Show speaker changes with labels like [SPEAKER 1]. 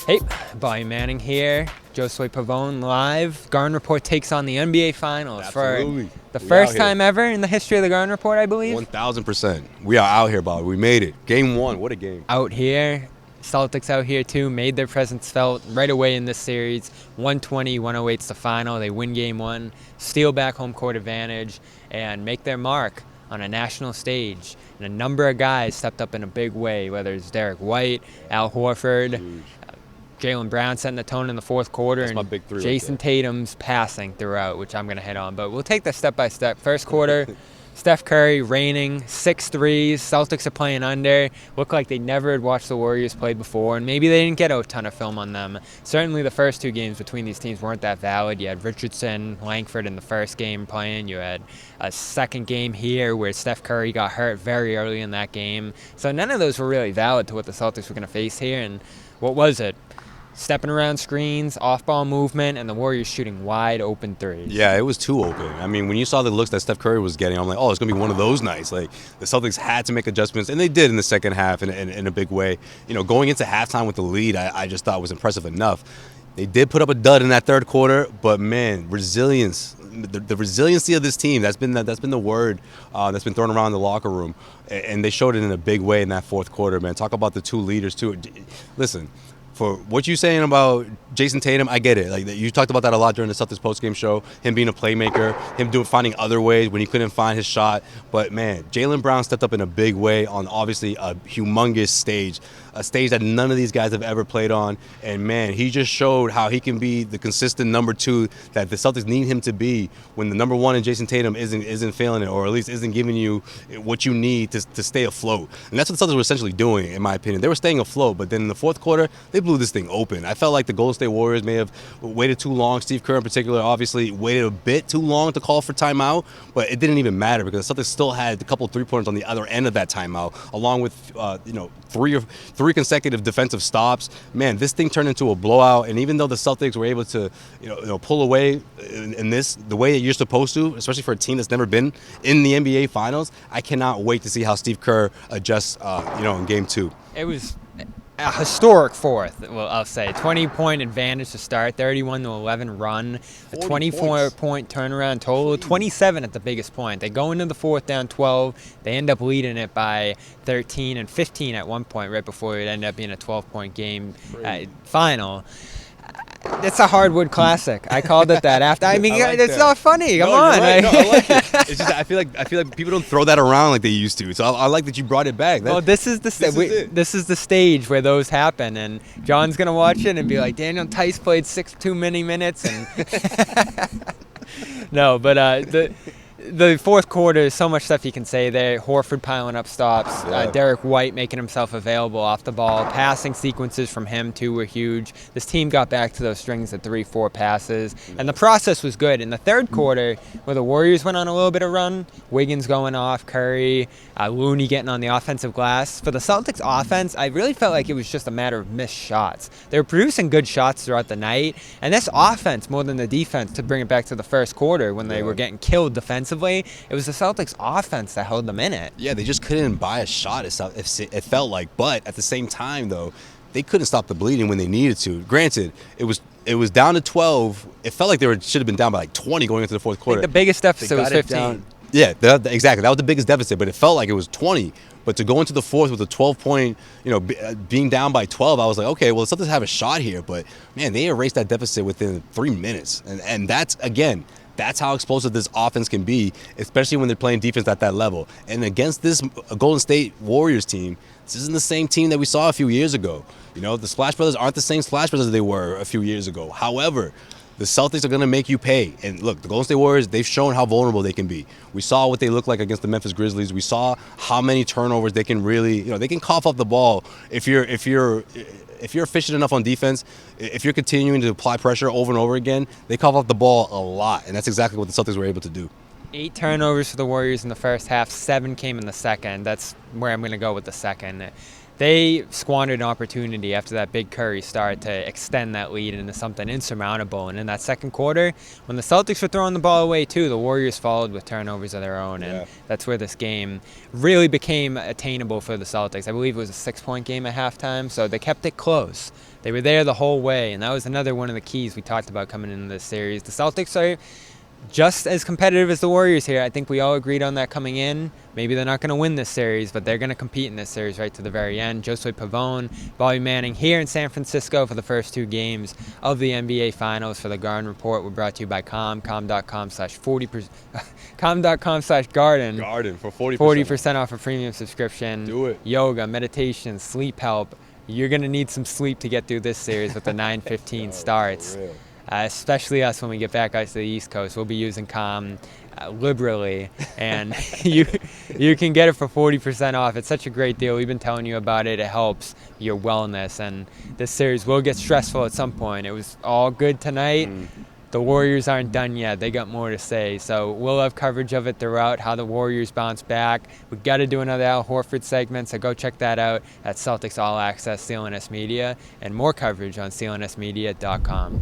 [SPEAKER 1] Hey, Bobby Manning here. Josue Pavon live. Garden Report takes on the NBA Finals
[SPEAKER 2] Absolutely.
[SPEAKER 1] for the
[SPEAKER 2] We
[SPEAKER 1] first
[SPEAKER 2] out
[SPEAKER 1] time
[SPEAKER 2] here.
[SPEAKER 1] ever in the history of the Garden Report, I believe.
[SPEAKER 2] 1,000%. We are out here, Bobby. We made it. Game one. What a game.
[SPEAKER 1] Out here. Celtics out here too, made their presence felt right away in this series. 120-108's the final. They win game one, steal back home court advantage, and make their mark on a national stage. And a number of guys stepped up in a big way, whether it's Derrick White, Al Horford,
[SPEAKER 2] Huge.
[SPEAKER 1] Jaylen Brown setting the tone in the fourth quarter,
[SPEAKER 2] That's
[SPEAKER 1] and
[SPEAKER 2] my big three right
[SPEAKER 1] Jayson
[SPEAKER 2] there.
[SPEAKER 1] Tatum's passing throughout, which I'm going to hit on. But we'll take that step by step. First quarter, Steph Curry raining, 6 threes. Celtics are playing under. Looked like they never had watched the Warriors play before, and maybe they didn't get a ton of film on them. Certainly the first two games between these teams weren't that valid. You had Richardson, Langford in the first game playing. You had a second game here where Steph Curry got hurt very early in that game. So none of those were really valid to what the Celtics were going to face here. And what was it? Stepping around screens, off-ball movement, and the Warriors shooting wide open threes.
[SPEAKER 2] Yeah, it was too open. I mean, when you saw the looks that Steph Curry was getting, I'm like, oh, it's going to be one of those nights. Like, the Celtics had to make adjustments, and they did in the second half in a big way. You know, going into halftime with the lead, I just thought was impressive enough. They did put up a dud in that third quarter, but, man, resilience. The resiliency of this team, that's been the word that's been thrown around the locker room. And they showed it in a big way in that fourth quarter, man. Talk about the two leaders, too. Listen. For what you're saying about Jayson Tatum, I get it. Like, you talked about that a lot during the Celtics postgame show. Him being a playmaker, him finding other ways when he couldn't find his shot. But man, Jaylen Brown stepped up in a big way on obviously a humongous stage, a stage that none of these guys have ever played on. And man, he just showed how he can be the consistent number two that the Celtics need him to be when the number one in Jayson Tatum isn't failing it, or at least isn't giving you what you need to stay afloat. And that's what the Celtics were essentially doing, in my opinion. They were staying afloat, but then in the fourth quarter, they blew this thing open. I felt like the Golden State Warriors may have waited too long. Steve Kerr in particular obviously waited a bit too long to call for timeout, but it didn't even matter because the Celtics still had a couple three-pointers on the other end of that timeout, along with three consecutive defensive stops. Man, this thing turned into a blowout, and even though the Celtics were able to pull away in this the way that you're supposed to, especially for a team that's never been in the NBA Finals, I cannot wait to see how Steve Kerr adjusts in game two.
[SPEAKER 1] It was a historic fourth, well, I'll say. 20-point advantage to start, 31-11 run, a 24-point turnaround total, 27 at the biggest point. They go into the fourth down 12. They end up leading it by 13 and 15 at one point right before it ended up being a 12-point game final. It's a hardwood classic. I called it that after. I mean, it's not funny. Come on.
[SPEAKER 2] Right. No, I like it. It's just I feel like people don't throw that around like they used to. So I like that you brought it back.
[SPEAKER 1] Well, this is the stage where those happen, and John's gonna watch it and be like, Daniel Tice played too many minutes, and no, but the fourth quarter, so much stuff you can say there. Horford piling up stops.
[SPEAKER 2] Yeah.
[SPEAKER 1] Derrick White making himself available off the ball. Passing sequences from him, too, were huge. This team got back to those strings of 3-4 passes. And the process was good. In the third quarter, where the Warriors went on a little bit of run, Wiggins going off, Curry, Looney getting on the offensive glass. For the Celtics offense, I really felt like it was just a matter of missed shots. They were producing good shots throughout the night. And this offense, more than the defense, to bring it back to the first quarter when they were getting killed defensively, it was the Celtics offense that held them in it.
[SPEAKER 2] Yeah, they just couldn't buy a shot, it felt like. But at the same time, though, they couldn't stop the bleeding when they needed to. Granted, it was down to 12. It felt like should have been down by like 20 going into the fourth quarter.
[SPEAKER 1] I think the biggest deficit was 15.
[SPEAKER 2] Yeah, exactly. That was the biggest deficit, but it felt like it was 20. But to go into the fourth with a 12-point, being down by 12, I was like, okay, well, Celtics have a shot here. But, man, they erased that deficit within 3 minutes. And that's, again, that's how explosive this offense can be, especially when they're playing defense at that level. And against this Golden State Warriors team, this isn't the same team that we saw a few years ago. The Splash Brothers aren't the same Splash Brothers they were a few years ago. However, the Celtics are going to make you pay. And look, the Golden State Warriors, they've shown how vulnerable they can be. We saw what they look like against the Memphis Grizzlies. We saw how many turnovers they can really, they can cough up the ball if you're efficient enough on defense. If you're continuing to apply pressure over and over again, they cough up the ball a lot. And that's exactly what the Celtics were able to do.
[SPEAKER 1] 8 turnovers for the Warriors in the first half, 7 came in the second. That's where I'm going to go with the second. they squandered an opportunity after that big Curry start to extend that lead into something insurmountable. And in that second quarter, when the Celtics were throwing the ball away too, the Warriors followed with turnovers of their own. And that's where this game really became attainable for the Celtics. I believe it was a 6-point game at halftime, so they kept it close. They were there the whole way, and that was another one of the keys we talked about coming into this series. The Celtics are just as competitive as the Warriors here. I think we all agreed on that coming in. Maybe they're not going to win this series, but they're going to compete in this series right to the very end. Josue Pavon, Bobby Manning here in San Francisco for the first 2 games of the NBA Finals. For the Garden Report, we're brought to you by com.com/40%, com.com/garden.
[SPEAKER 2] Garden for 40%.
[SPEAKER 1] 40% off a premium subscription.
[SPEAKER 2] Do it.
[SPEAKER 1] Yoga, meditation, sleep help. You're going to need some sleep to get through this series with the 9:15 starts. Especially us when we get back out to the East Coast. We'll be using Calm liberally, and you can get it for 40% off. It's such a great deal. We've been telling you about it. It helps your wellness, and this series will get stressful at some point. It was all good tonight. The Warriors aren't done yet. They got more to say. So we'll have coverage of it throughout, how the Warriors bounce back. We got to do another Al Horford segment, so go check that out at Celtics All Access CLNS Media, and more coverage on clnsmedia.com.